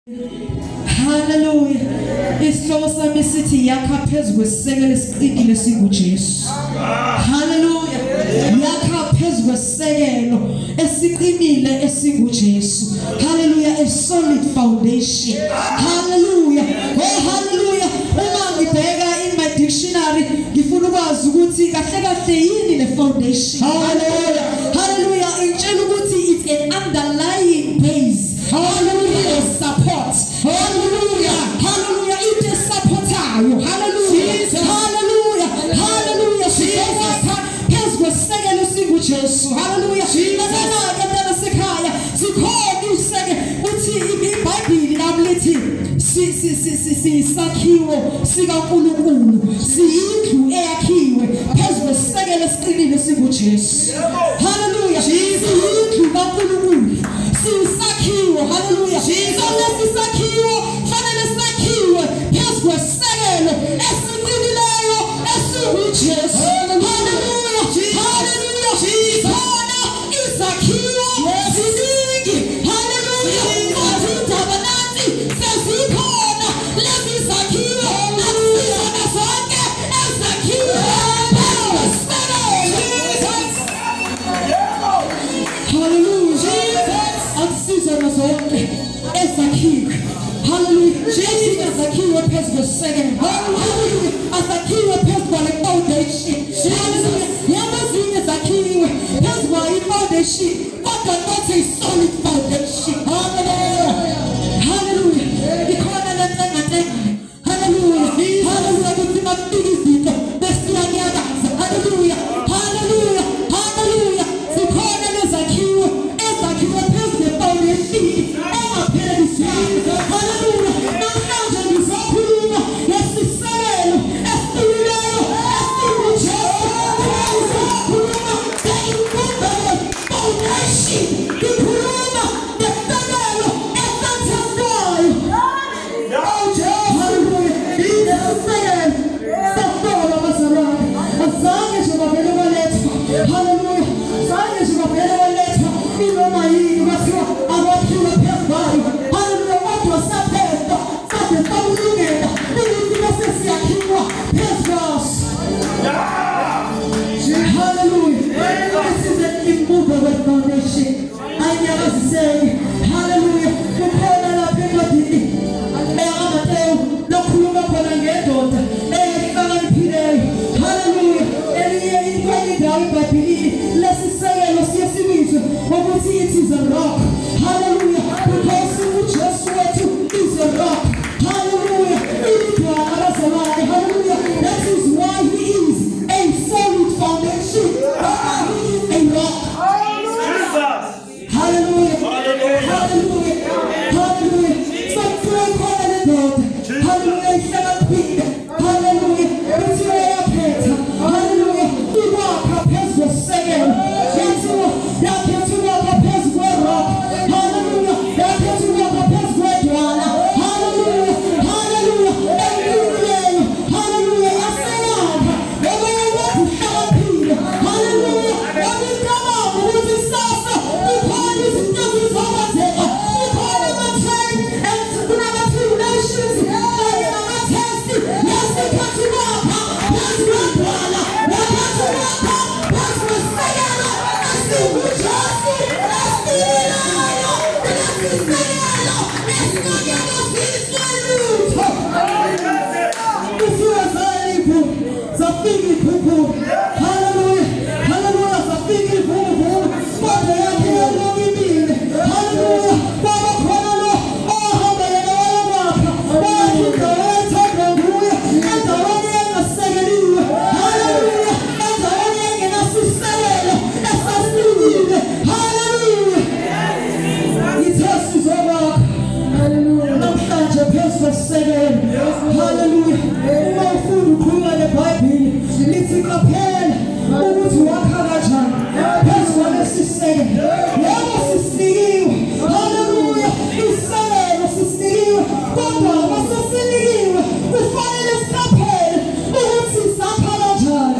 Hallelujah. Isihloko sami sithi yakha phezu kwesekelo esiqinile singuJesu. Hallelujah. Yakha phezu kwesekelo esiqinile esinguJesu. Hallelujah. A solid foundation. Hallelujah. Oh hallelujah. Uma ngibheka in my dictionary ngifuna ukwazi ukuthi kahle kahle yini le foundation. Hallelujah. Hallelujah. Intshela ukuthi it's an underlying base. Hallelujah. Support. Hallelujah. Hallelujah. It is supportayo. Hallelujah. Jesus. Hallelujah. Hallelujah. Jesus. Phezu kwesekelo singuJesu. Hallelujah. Ngiyabona sekhaya sikhona useke uthi iBhayibheli nalithi sisakhiwo sikaNkulunkulu siyindlu eyakhiwe phezu kwesekelo esiqinile singuJesu. Hallelujah. Siyindlu kaNkulunkulu sisakhiwo. Hallelujah. So lesisakhiwo fanele sakhiwe phezu kwesekelo esiqinileyo esinguJesu. Hallelujah. Hallelujah. Khona izakhiwo ziningi. Hallelujah. Kodwa nathi sezikhona lezi zakhiwo akusizona zonke ezakhiwe akusizona zonke ezakhiwe. Hallelujah. Jesus azakhiwe phezu kwesekelo. Hallelujah. Azakhiwe phezu kwale foundation. Hallelujah. Yamazinye zakhiwe phezu kwayo foundation kodwa not a solid foundation. Hallelujah. Hallelujah. Ikhona lentenga. Hallelujah. Hallelujah. Kuthi mafika izinto besiyanyakaza. Hallelujah. Hallelujah. Hallelujah. Sikhona lezakhiwo ezakhiwe phezu kwefoundation engaphelelisiyo. Hallelujah. Namhlanje ngizokhuluma ngesisekelo esiqinileyo esinguJesu. Ngizokhuluma nge-immovable foundation. Ngikhuluma ngesekelo esethenjwayo. Hallelujah. Isekelo sasolo abazalwane. Azange nje bavele balethwa. Hallelujah. Azange nje bavele balethwa inoma yini bathiwa abakhiwe phezu kwayo. Hallelujah. Kodwa saphethwa sade sakulungela ukuthi bese siyakhiwa phezu kwaso. Hallelujah. This is an immovable foundation. Ayakaziseki. Hallelujah. Kukhona lapha encwadini eyaMateyu lokhuluma khona ngendoda eyahlakaniphileyo. Hallelujah. Elinye indawo eBhayibhelini lesisekelo siye sibizwe ngokuthi it is a rock. Hallelujah. Because uJesu wethu is a rock. Hallelujah. Idwala abazalwane. Hallelujah. That is why he is a solid foundation. He is a rock. Hallelujah. Hallelujah. Hallelujah. So pray for the Lord. Hallelujah. Ihlakaniphile. Hallelujah. Uthi uyaphetha. Hallelujah. Iwakha phezu kwesekelo. Yakhetha ukwakha phezu kwe-rock. Hallelujah. Yakhetha ukwakha phezu kwedwala. Hallelujah. Hallelujah. Empilileyo. Hallelujah. Yaseyakha. Ngoba yakwazi ihlakaniphile. Hallelujah. Yakucabanga ukuthi sasa kukhona izinto ezizokwenzeka. Kukhona ama-trend and kunama-tribulations kanye nama-test. Yasikhathi wakha phezu kwedwala. Yakhathi wakha phezu kwesekelo esinguJesu esiqinileyo. Lesisekelo esinganyakaziswa lutho. Kufika zafika iphuphu. Hallelujah. Hallelujah. Zafika iphuphu. Kodwa yakhe yalungile. Hallelujah. Baba khona lo ohamba yena wayakwakha. Wakhinda wayethandwa nguye. Endaweni engasekeliwe. Hallelujah. Endaweni engenasisekelo esasiqinile. Hallelujah. Ithesi zokwakha. Hallelujah. Namhlanje phezu kwesekelo. Hallelujah. Uma ufunda ukhuluma neBhayibheli lithi qaphela ukuthi wakha kanjani phezu kwalesisekelo. Yebo sisinikiwe. Hallelujah. Isekelo sisinikiwe. Kodwa masesinikiwe kufanele siqaphele ukuthi sakha kanjani.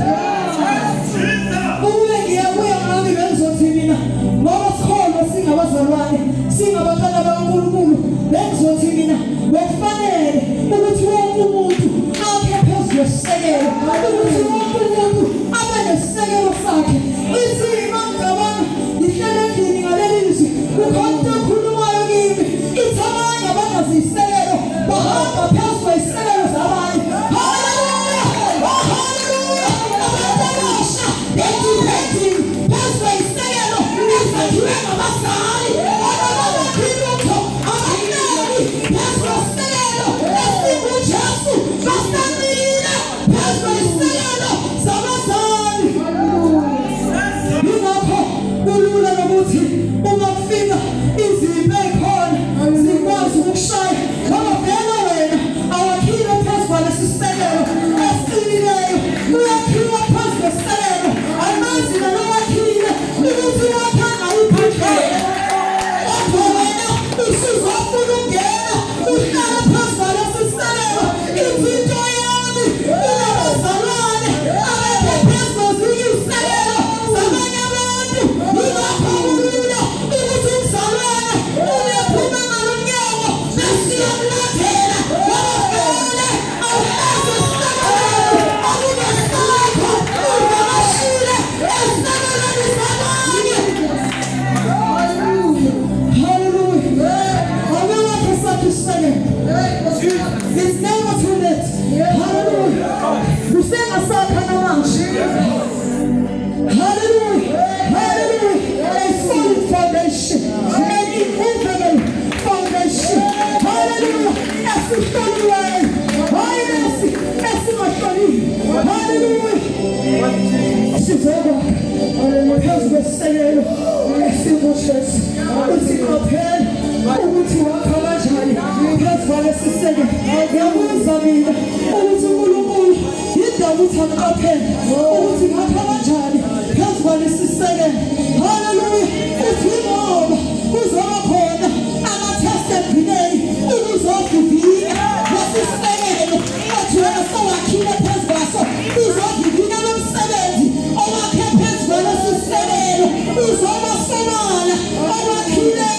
Ubuye ngiyabuya ngami bengizothi mina ngoba sikholwa singabazalwane singabantwana bakaNkulunkulu bengizo uzothi mina wakufanele ukuthi wonke umuntu akhe phezu kwesekelo ukuthi wonke umuntu abe nesekelo sakhe izimo ngabana ihlele endlini ngalelizwi ukhonto khulumayo kimi ithamanga abangazisekelo bahamba phezu kwesekelo zabanye haleluya haleluya abasha bethi phezu kwesekelo ezakhiwe ngabazali ababakhiluko abaningi phezu kwesekelo esibujesu basamile phezu kwesekelo zabazali yingakho kulula nokuthi uma kufika izimpi ekhona zikwazi ukushaya ngoba vele wena awakhile phezu kwalesi sekelo esinileyo uyakhiwa phezu kwesekelo amanzi nalo wakhile ukuthi wakhanga iphakela kodwa wena usuzofuna ungena uhlala phezu kwalesi sekelo impinto yami inabazalwane abekhe phezu kwezinye isekelo zabanye abantu yingakho kulula ukuthi umzalwane uyephuma ngalo mnyango besiyamlandela wabafele awulazi isekelo akunesakho uvakashile esekelweni zabanye haleluya awelakhe sakhe isekelo it's never too late haleluya usengasakha namanje hallelujah, hallelujah, a solid foundation, an immovable foundation, hallelujah, as you stand away, hallelujah, as you are standing, hallelujah, hallelujah, because we're saying, as you watch us, as you compare, ukuthi wakhalajani because walesi seke yabuza mina ukuthi uNkulunkulu yindawo ukuthi aqaphele ukuthi ngakhalajani because walesi seke hallelujah uthi ngoba kuzoba khona ama-tested delay ukuzovivina lesisekelo athi wena sowakhile phezu kwaso uzovivina lomsebenzi owakhe phezu kwalesi sekelo uzoba sobala owakhileyo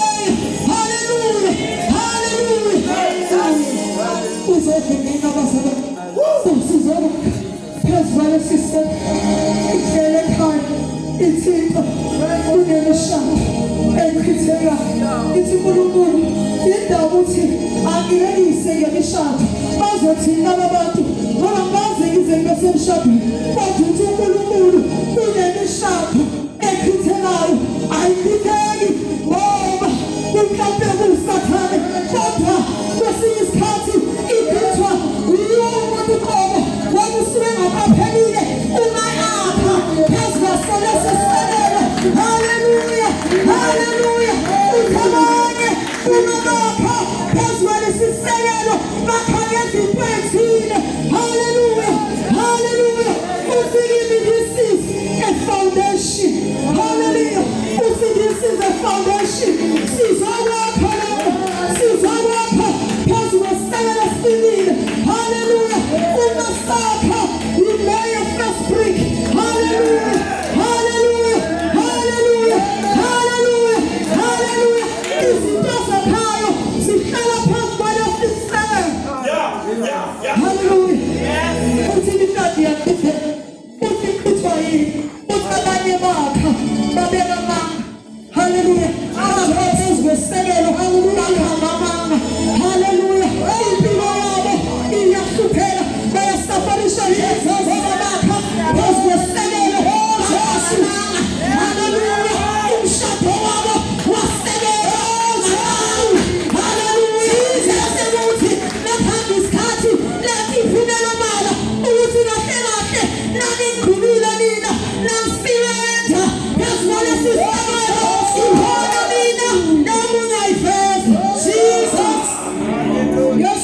uzovimina bazalwane sizona phezu kwalesi sekelo ihlele ekhaya ithixo kunemishado echithekayo ithi uNkulunkulu indawo ukuthi angiyeyise ngemishado bazothina abantu ngoba ngaze ngize ngesemshadweni kodwa uthi uNkulunkulu kunemishado echithekayo ayibikeki ngoba mhlawumbe kusathane kodwa kwesinye isikhathi ibithwa yiwo umuntu qobo wakusuke ngaphelile ungayapha phezu kwasolesi sekelo haleluya haleluya uthamanye ungabapha phezu kwalesi sekelo bakhanye izinto ezithile haleluya haleluya usikimi this is a foundation haleluya uthi this is a foundation sizowakha sizowakha phezu kwesekelo esiqinile haleluya umasakha ilay of first brick haleluya haleluya haleluya haleluya haleluya izinto zakhayo zihlala phezu kwalesi sekelo haleluya uthi imnandi yakhe uthi ikhithwa yini uthi abanye bakha babeka amanga haleluya abaphezu kwesekelo haleluya haleluya impilo yabo iyahlupheka bayasafarisha izinto zabakha phezu kwesekelo haleluya umshado wabo wasekelo haleluya sesemuthi laphambi isikhathi lathi ifunela mala ukuthi kahle kahle nani ngikhulile nina namsibenza phezu kwalesi sekelo ihona mina nami ungayiveza Jesus yes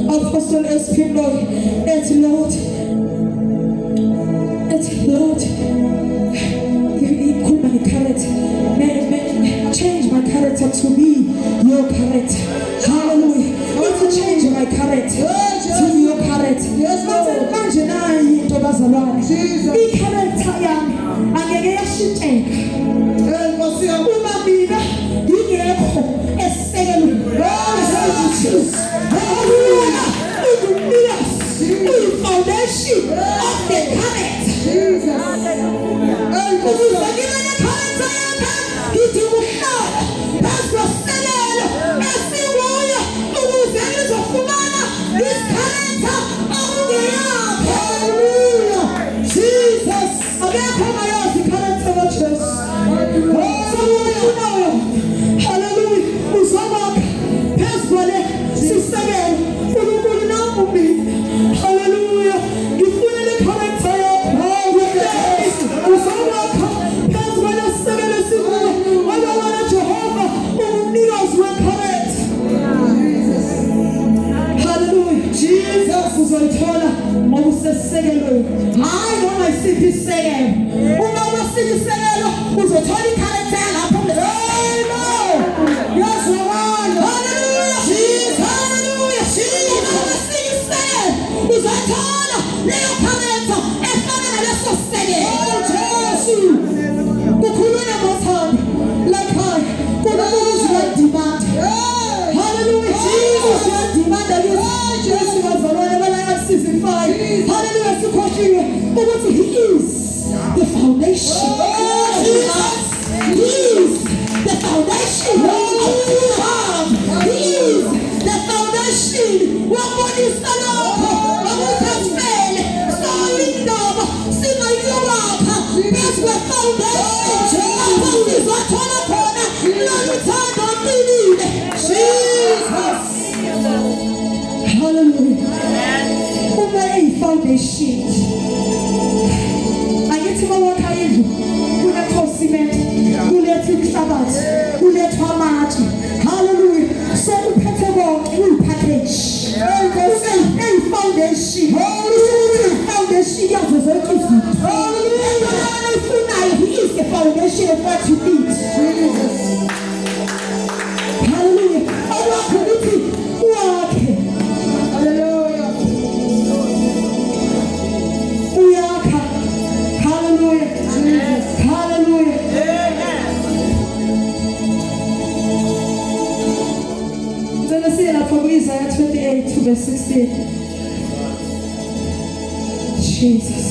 Apostle S.P. Lord, it's Lord, equal my character, change my character to be your character. Hallelujah. Need to change my character to your character. Yes, Lord. Imagine I bazalwane. I character yami angeke yashinteka. Uma mina ngingekho esekelo. Hallelujah. Foundation of the character. Jesus. I know my city saying, Uma city saying, who's a totally character. Yes, Lord. Hallelujah. Jesus. Hallelujah. Jesus. My city saying, who's a totally little character. And father, let's just say it. Oh, Jesus. The Kuluna was hard. Like her. Kuluna was demand. Hallelujah. Jesus was demand against Jesus was the one that I have 65. Hallelujah. But what he is, the foundation. Jesus. He is the foundation of love. He is the foundation. What one is the love? What has been solid love? See my love. That's the foundation. What is what on a corner? Not return on believe. Jesus. Hallelujah. Foundation. I get to my work. I do. We let us cement. We let it sabbath. We let our match. Hallelujah. So we put a walk. We package. And foundation. Hallelujah. Foundation. Yes, it's a gift. Hallelujah. He is the foundation of what you need. Hallelujah. Our community. Walk. Isaiah 28 verse 16. Jesus.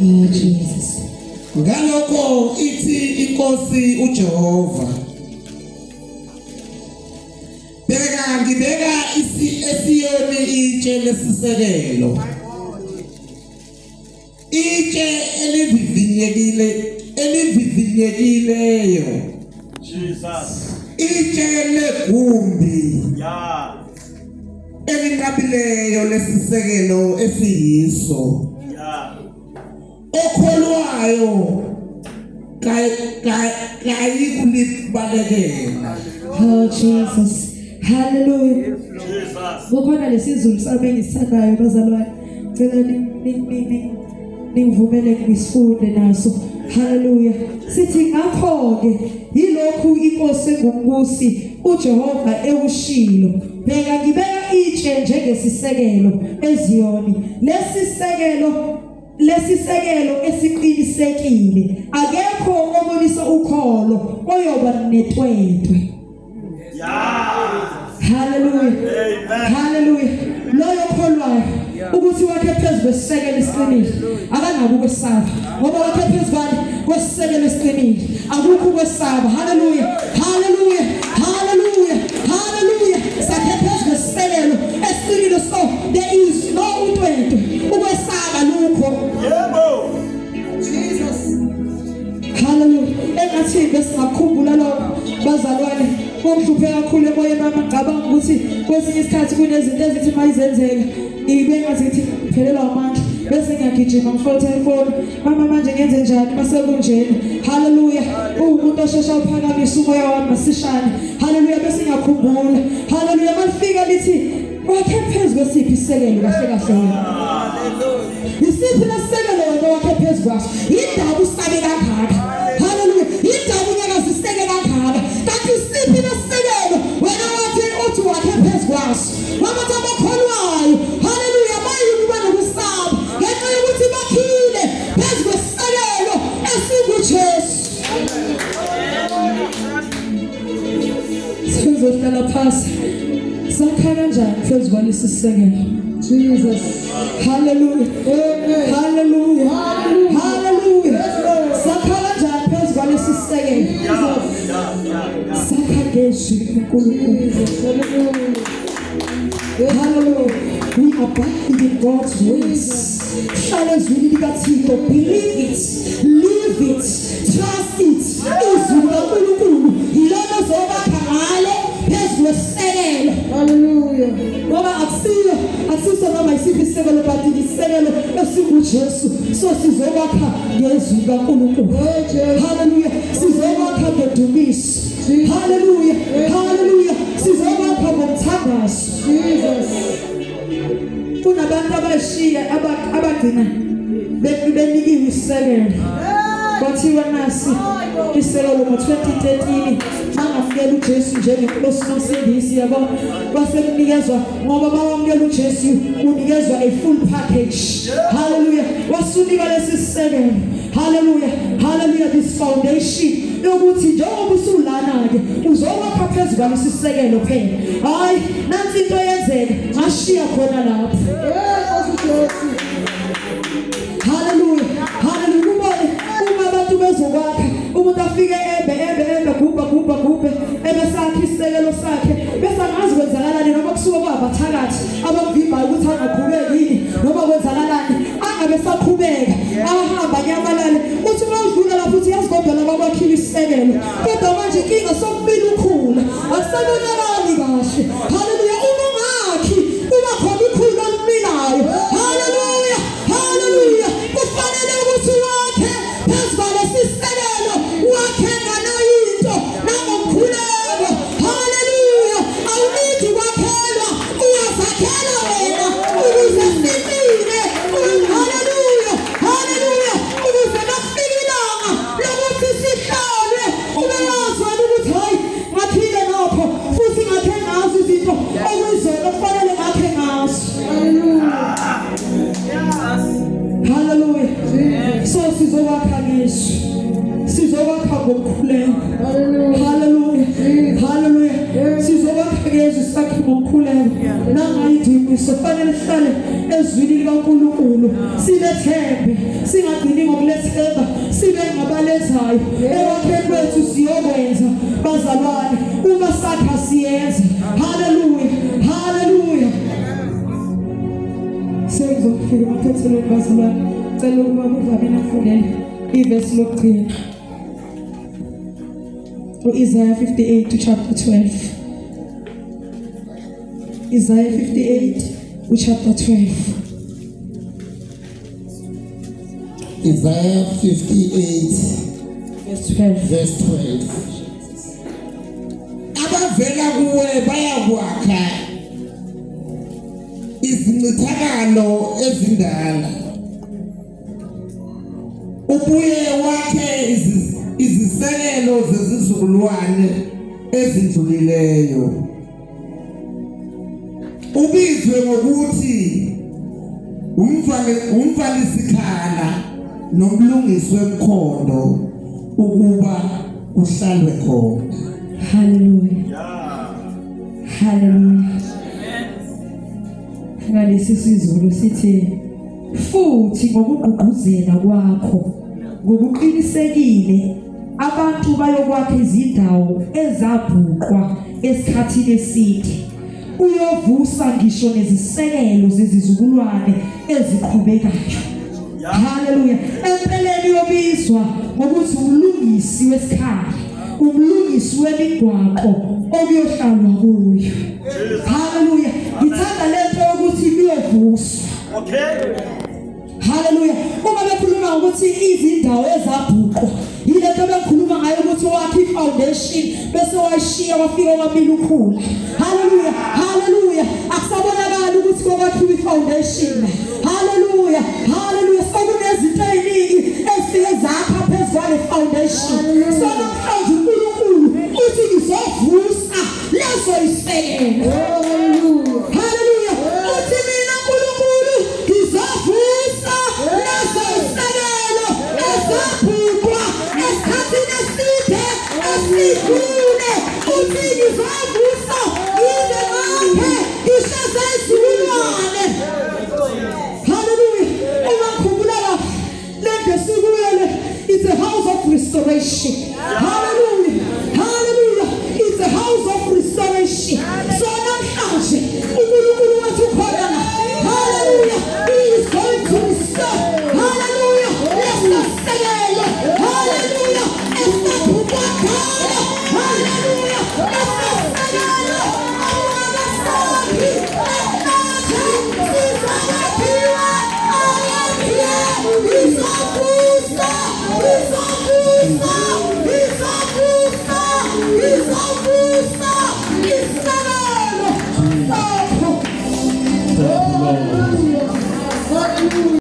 Oh Jesus. Ngalokho ithi inkosi uJehova. Ngibeka esiyoni itshe lesisekelo. Itshe elivivinyekileyo. Jesus. Itshe legumbi. Yeah. Elinqabileyo lesisekelo esiyiso. Yeah. Okholwayo kayi kulibalekela. Oh Jesus. Hallelujah. Jesus. Ngokhona lesizulu sami ngisithandayo bazalwane. Cela ningivumele ngisifunde naso. Hallelujah. Sithi ngakho-ke yilokhu inkosi engumbusi uJehova ekushilo. Bheka ngibeka itshe njengesisekelo eZiyoni. Lesi sekelo esiqinisekile. Akekho obonisa ukholo oyoba netwetwe. Hallelujah. Amen. Hallelujah. Loyo kholwayo ukuthi wakhe phezulu kwesisekelo esiqinile akanaku ukwesaba ngoba wakhe phezulu kwesisekelo esiqinile akukho ukwesaba. Hallelujah. Hallelujah. Hallelujah. Hallelujah. Sakhe phezulu kwesisekelo esiqinile, so there is no utwetwe ukwesaba lukho. Yebo. Jesus. Hallelujah. Engathi besingakhumbula lokho bazalwane komhluphe kakhulu emoyeni amacabanga ukuthi kwesinye isikhathi kunezinto ezithi mayizenzeka ibengathi ngithi phelelwa amandla bese ngiyagijima ngifotha ifoni, mama manje ngenze njani mase kunjena. Hallelujah. Umuntu oshesha uphakamisa umoya wami masishane. Hallelujah. Bese ngiyakhumbula. Hallelujah. Malifika lithi wakhe phezulu kwesiphi isekelo kahle kahle wena. Hallelujah. Isiphi lesekelo wena wakhe phezulu kwaso? Yindaba usabe kangaka. Hallelujah. Yindaba unyakaziseke kangaka. Kanti isiphi lesekelo wena uthi wakhe phezulu kwaso? Mama tabakholwayo. Hallelujah. Bayini bana kusaba ngenxa yokuthi bakhile phezulu kwesekelo esinguJesu. Sizohlala phansi. Sakha kanjani phezulu kwalesi sekelo? Jesus. Hallelujah. Amen. Hallelujah. Hallelujah. Hallelujah. Sakha kanjani phezulu kwalesi sekelo? Sakha ngezwi uNkulunkulu. Hallelujah. We abide in God's ways. Hlala ezwini likaThixo. Believe it. Live it. Trust it. Izwi likaNkulunkulu yilona ozobakha ngalo phezulu kwesekelo. Hallelujah. Ngoba akusiso noma isiphi isekelo but isekelo esinguJesu. So sizobakha ngezwi likaNkulunkulu. Hallelujah. Sizobakha ngedumiso. Hallelujah. Hallelujah. Sizobakha ngomthandazo. Jesus. Kunabantu abashiya abagcina benikiwe isekelo. Bathiwa nasi isekelo ngo-2013 angamukela uJesu njengenkosi nomsindisi yabo basenikezwa ngoba bawamukela uJesu unikezwa a full package. Hallelujah. Wasunika lesi sekelo. Hallelujah. Hallelujah. This foundation yokuthi njengoba usulana ke uzokwakha phezulu kwalesi sekelo phela. Hayi nansi into yenzeka ngashiya khona lapho. Hallelujah. Hallelujah. Uma abantu bezokwakha umuntu afike ebe gubhe ebesakha isekelo sakhe bese angazi kwenzakalani noma kusuka kwabathakathi abamvimbayo ukuthi angaqhubeki yini noma kwenzakalani angabe saqhubeka ahamba nyamalale uthi mawudlula lapho uthi yazigombela bakwakhila isekelo kodwa manje inkinga sokubili ukhula akusabonakali kahle. Hallelujah. Uma ungakhi kuba khona ikhulu eliminayo. Hallelujah. Hallelujah. Kufanele ukuthi wakhe phezulu kwalesi sekelo wakhe nganayinto nangomkhuleko. Hallelujah. Awunidi kwakhelwa uyazakhela wena ukuze siqine. Hallelujah. Hallelujah. Ukuze nakufika ilanga lokuthi sihlale ube wazi wena ukuthi hayi ngaphile nokho futhi ngakhe ngazo izinto okuyizona kufanele ngakhe ngazo. Hallelujah. So sizobakha ngisho sizobakha ngokukhuleka. Hallelujah. Hallelujah. Sizobakha ngezwi sakhe ngokukhuleka nangayidumiso fanele sihlale ezwini likaNkulunkulu silethembe singagcini ngokulethemba sibe ngabalezayo ewakheni kwethu siyokwenza bazalwane uma sakha siyenza. Hallelujah. Hallelujah. Sengizofika emathethelweni bazalwane cela ukuba bavamile ukufundela ivesi lokugcina Isaiah 58 to chapter 12. Isaiah 58 to chapter 12. Isaiah 58 verse 12. verse 12. Abavela kuwe bayakwakha izincithakalo ezindala ubuye wakhe izisekelo zezizukulwane ezindlulileyo. Ubizwe ngokuthi umvalisikhala nomlungisi wemkhondo ukuba uhlalwe khona. Hallelujah. Hallelujah. Ngalesi sizulu sithi futhi ngokugqugquzela kwakho ngokuqinisekile abantu bayokwakha izindawo ezabhuqwa esikhathini eside uyovusa ngisho nezisekelo zezizukulwane eziqhubekayo. Hallelujah. Empeleni yobizwa ngokuthi umlungisi wesikhala, umlungisi wemigwaqo okuyohlalwa kuyo. Hallelujah. Ngithanda lento ukuthi kuyovuswa. Okay. Hallelujah. Uma bekhuluma ukuthi izindawo ezabhuqwa, yilento bekhuluma ngayo ukuthi wakhe ifoundation bese wayishiya wafika kwamile ukhula. Hallelujah. Hallelujah. Akusabonakala ukuthi kwakhiwa ifoundation. Hallelujah. Hallelujah. Sokunezinto eziningi ezifike zakha phezu kwale foundation. So namhlanje uNkulunkulu uthi ngizovusa lezo isekelo. Hallelujah. Uthi mina uNkulunkulu ngizovusa lezo isekelo ezabhuqwa esikhathini eside esidlule. Uthi ngizovusa yize ngaphe ishaza izizukulwane. Hallelujah. Ungakhumbula lento sikuyele, it's a house of restoration. Hallelujah. Hallelujah. It's a house of restoration. So namhlanje uNkulunkulu wethu khona la. Hallelujah. He is going to restore. Hallelujah. Lesosekelo. Hallelujah. Esabhuqakala. Hallelujah. Lesosekelo. Awungasaki. Namhlanje sizakhiwa. He's